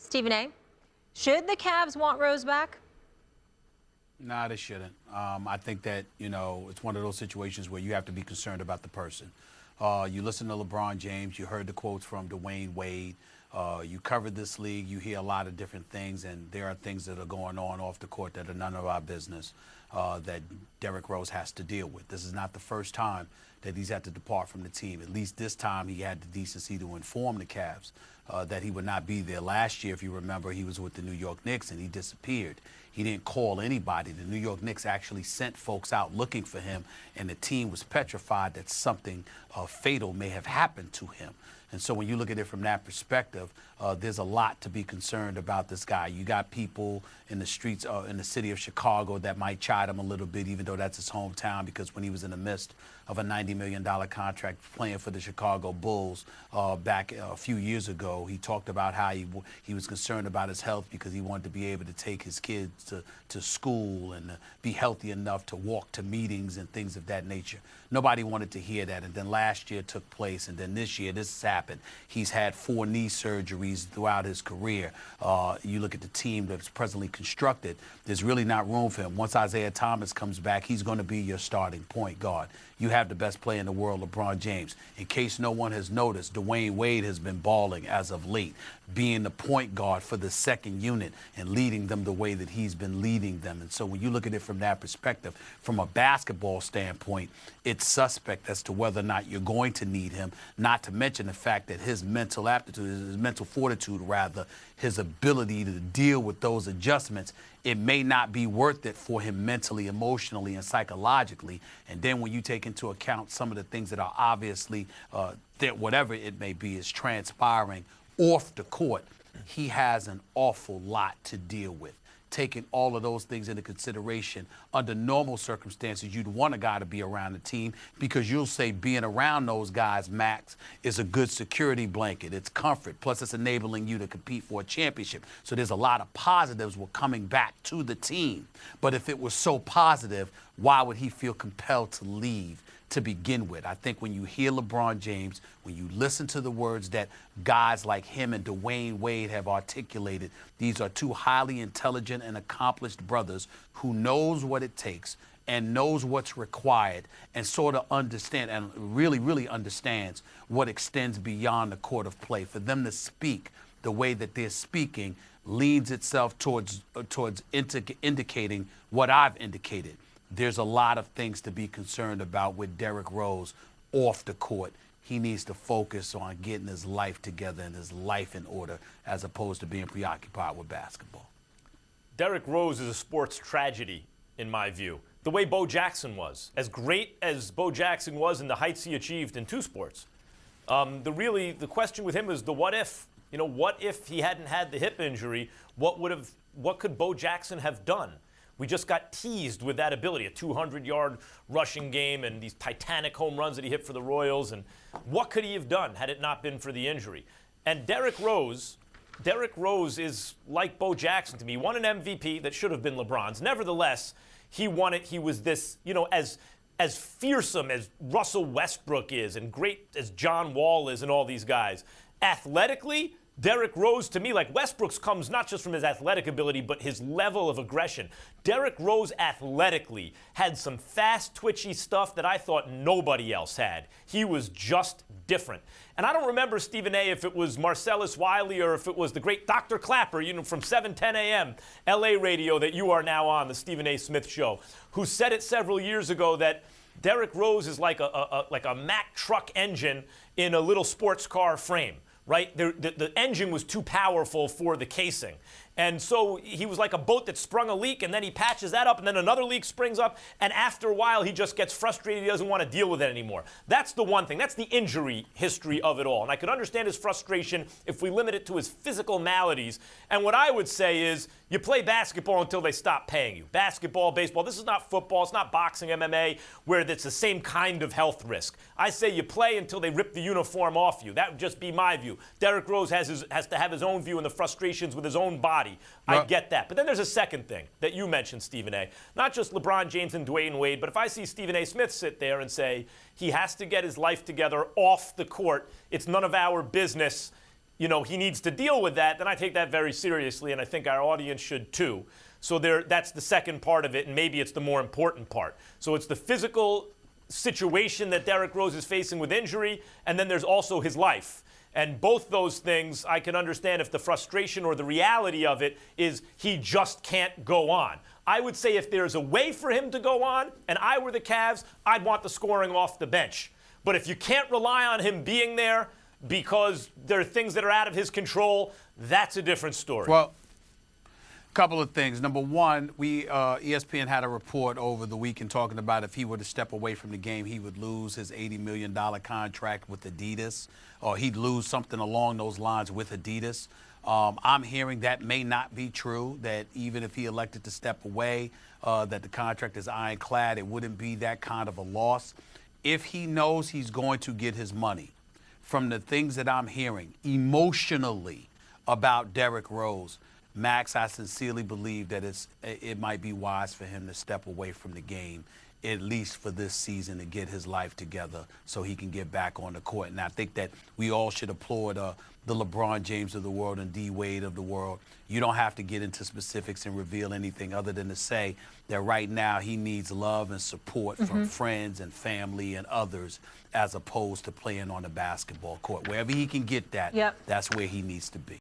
Stephen A., should the Cavs want Rose back? No, they shouldn't. I think that, it's one of those situations where you have to be concerned about the person. You listen to LeBron James, you heard the quotes from Dwayne Wade. You covered this league, you hear a lot of different things, and there are things that are going on off the court that are none of our business that Derrick Rose has to deal with. This is not the first time that he's had to depart from the team. At least this time he had the decency to inform the Cavs that he would not be there. Last year, if you remember, he was with the New York Knicks and he disappeared. He didn't call anybody. The New York Knicks actually sent folks out looking for him, and the team was petrified that something fatal may have happened to him. And so when you look at it from that perspective, there's a lot to be concerned about this guy. You got people in the streets in the city of Chicago that might chide him a little bit, even though that's his hometown, because when he was in the midst of a $90 million contract playing for the Chicago Bulls back a few years ago, he talked about how he was concerned about his health because he wanted to be able to take his kids to school and be healthy enough to walk to meetings and things of that nature. Nobody wanted to hear that. And then last year took place, and then this year this has happened. He's had 4 knee surgeries throughout his career. You look at the team that's presently constructed, there's really not room for him. Once Isaiah Thomas comes back, he's going to be your starting point guard. You have the best player in the world, LeBron James. In case no one has noticed, Dwayne Wade has been balling as of late, being the point guard for the second unit and leading them the way that he's been leading them. And so when you look at it from that perspective, from a basketball standpoint, it's suspect as to whether or not you're going to need him, not to mention the fact that his mental aptitude, his mental fortitude rather, his ability to deal with those adjustments, it may not be worth it for him mentally, emotionally, and psychologically. And then when you take into account some of the things that are obviously, that whatever it may be, is transpiring off the court, he has an awful lot to deal with. Taking all of those things into consideration, under normal circumstances, you'd want a guy to be around the team because you'll say being around those guys, Max, is a good security blanket. It's comfort. Plus, it's enabling you to compete for a championship. So there's a lot of positives were coming back to the team. But if it was so positive, why would he feel compelled to leave to begin with? I think when you hear LeBron James, when you listen to the words that guys like him and Dwayne Wade have articulated, these are 2 highly intelligent and accomplished brothers who knows what it takes and knows what's required and sort of understand and really, really understands what extends beyond the court of play. For them to speak the way that they're speaking leads itself towards indicating what I've indicated. There's a lot of things to be concerned about with Derrick Rose off the court. He needs to focus on getting his life together and his life in order as opposed to being preoccupied with basketball. Derrick Rose is a sports tragedy, in my view. The way Bo Jackson was. As great as Bo Jackson was in the heights he achieved in 2 sports, the question with him is the what if. What if he hadn't had the hip injury? What could Bo Jackson have done? We just got teased with that ability, a 200-yard rushing game and these titanic home runs that he hit for the Royals. And what could he have done had it not been for the injury? And Derrick Rose is like Bo Jackson to me. He won an MVP that should have been LeBron's. Nevertheless, he won it. He was this, as fearsome as Russell Westbrook is and great as John Wall is and all these guys. Athletically, Derrick Rose, to me, like Westbrook's, comes not just from his athletic ability, but his level of aggression. Derrick Rose athletically had some fast, twitchy stuff that I thought nobody else had. He was just different. And I don't remember, Stephen A., if it was Marcellus Wiley or if it was the great Dr. Clapper, from 7:10 a.m., L.A. radio that you are now on, the Stephen A. Smith Show, who said it several years ago that Derrick Rose is like a Mack truck engine in a little sports car frame. Right? The engine was too powerful for the casing. And so he was like a boat that sprung a leak, and then he patches that up, and then another leak springs up, and after a while he just gets frustrated. He doesn't want to deal with it anymore. That's the one thing. That's the injury history of it all. And I could understand his frustration if we limit it to his physical maladies. And what I would say is you play basketball until they stop paying you. Basketball, baseball. This is not football. It's not boxing, MMA, where it's the same kind of health risk. I say you play until they rip the uniform off you. That would just be my view. Derrick Rose has to have his own view and the frustrations with his own body. I get that. But then there's a second thing that you mentioned, Stephen A. Not just LeBron James and Dwayne Wade, but if I see Stephen A. Smith sit there and say he has to get his life together off the court, it's none of our business. you know, he needs to deal with that, then I take that very seriously, and I think our audience should too. So that's the second part of it, and maybe it's the more important part. So it's the physical situation that Derrick Rose is facing with injury, and then there's also his life. And both those things, I can understand if the frustration or the reality of it is he just can't go on. I would say if there's a way for him to go on, and I were the Cavs, I'd want the scoring off the bench. But if you can't rely on him being there because there are things that are out of his control, that's a different story. Well, a couple of things. Number one, ESPN had a report over the weekend talking about if he were to step away from the game, he would lose his $80 million contract with Adidas, or he'd lose something along those lines with Adidas. I'm hearing that may not be true, that even if he elected to step away, that the contract is ironclad, it wouldn't be that kind of a loss. If he knows he's going to get his money, from the things that I'm hearing emotionally about Derrick Rose, Max, I sincerely believe that it might be wise for him to step away from the game, at least for this season, to get his life together so he can get back on the court. And I think that we all should applaud the LeBron James of the world and D. Wade of the world. You don't have to get into specifics and reveal anything other than to say that right now he needs love and support from friends and family and others, as opposed to playing on the basketball court. Wherever he can get that, that's where he needs to be.